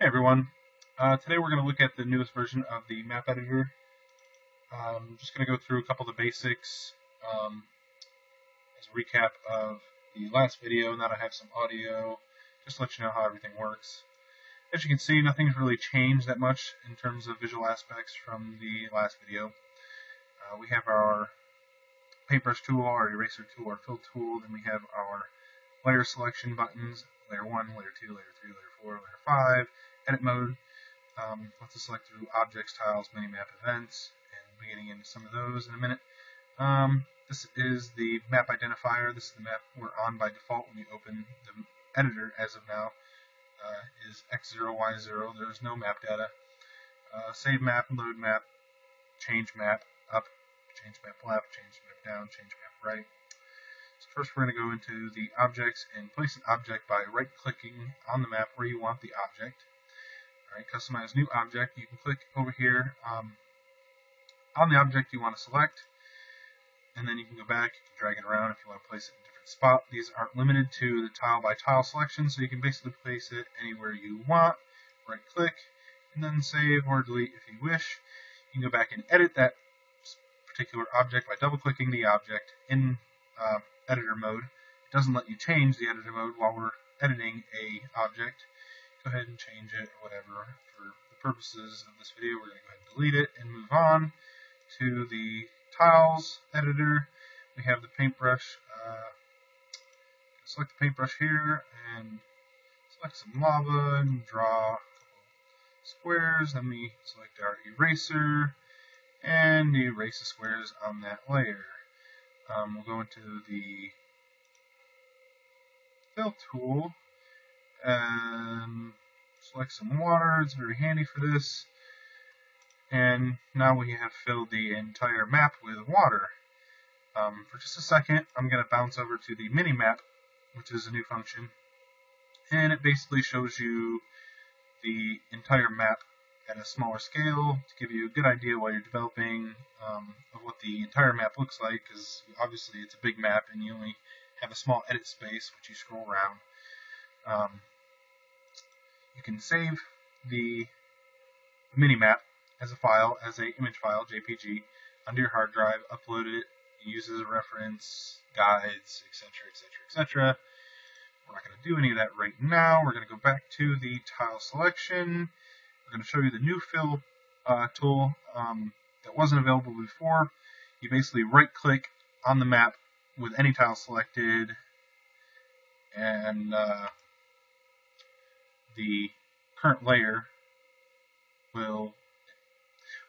Hey everyone, today we're going to look at the newest version of the map editor. I'm just going to go through a couple of the basics as a recap of the last video. Now that I have some audio, just to let you know how everything works. As you can see, nothing's really changed that much in terms of visual aspects from the last video. We have our paintbrush tool, our eraser tool, our fill tool, then we have our layer selection buttons, layer 1, layer 2, layer 3, layer 4, layer 5, edit mode. Lets us select through objects, tiles, mini-map events, and we'll be getting into some of those in a minute. This is the map identifier. This is the map we're on by default when you open the editor as of now. Is X0, Y0. There's no map data. Save map, load map, change map up, change map left, change map down, change map right. So first we're going to go into the objects and place an object by right-clicking on the map where you want the object. Alright, customize new object. You can click over here on the object you want to select, and then you can go back, you can drag it around if you want to place it in a different spot. These aren't limited to the tile by tile selection, so you can basically place it anywhere you want. Right click, and then save or delete if you wish. You can go back and edit that particular object by double clicking the object in editor mode. It doesn't let you change the editor mode while we're editing a object. Go ahead and change it or whatever. For the purposes of this video, we're going to go ahead and delete it and move on to the tiles editor. We have the paintbrush. Select the paintbrush here and select some lava and draw a couple squares. Then we select our eraser and erase the squares on that layer. We'll go into the fill tool and select some water. It's very handy for this. And now we have filled the entire map with water. For just a second, I'm going to bounce over to the mini map, which is a new function, and it basically shows you the entire map at a smaller scale to give you a good idea while you're developing of what the entire map looks like, because obviously it's a big map and you only have a small edit space which you scroll around. You can save the mini-map as a file, as an image file, JPG, onto your hard drive, upload it, use it as a reference, guides, etc., etc., etc. We're not going to do any of that right now. We're going to go back to the tile selection. We're going to show you the new fill tool that wasn't available before. You basically right-click on the map with any tile selected, and the current layer will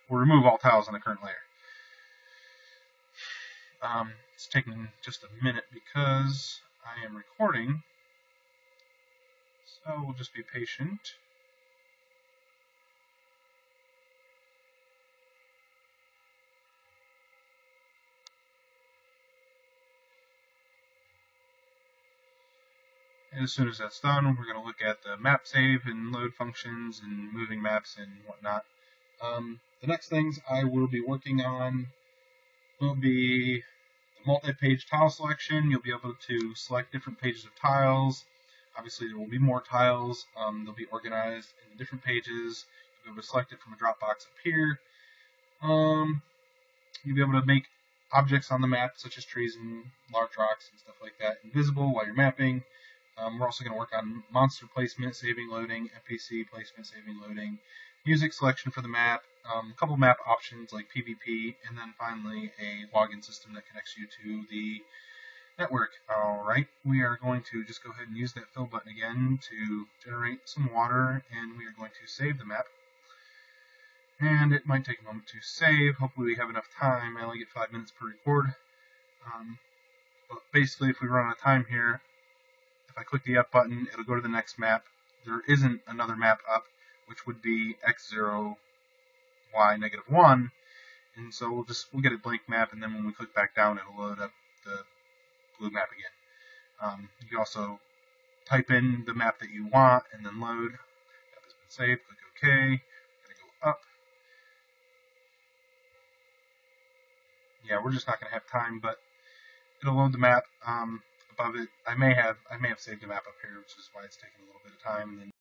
remove all tiles on the current layer. It's taking just a minute because I am recording, so we'll just be patient. And as soon as that's done, we're going to look at the map save and load functions and moving maps and whatnot. The next things I will be working on will be the multi-page tile selection. You'll be able to select different pages of tiles. Obviously, there will be more tiles. They'll be organized in different pages. You'll be able to select it from a drop box up here. You'll be able to make objects on the map, such as trees and large rocks and stuff like that, invisible while you're mapping. We're also going to work on monster placement, saving, loading, NPC placement, saving, loading, music selection for the map, a couple map options like PvP, and then finally a login system that connects you to the network. Alright, we are going to just go ahead and use that fill button again to generate some water, and we are going to save the map. And it might take a moment to save. Hopefully we have enough time. I only get 5 minutes per record. But basically, if we run out of time here, if I click the up button, it'll go to the next map. There isn't another map up, which would be X0, Y, -1, and so we'll get a blank map, and then when we click back down, it'll load up the blue map again. You can also type in the map that you want, and then load. Map has been saved. Click OK. We're going to go up. Yeah, we're just not going to have time, but it'll load the map. Above it, I may have saved a map up here, which is why it's taking a little bit of time. And then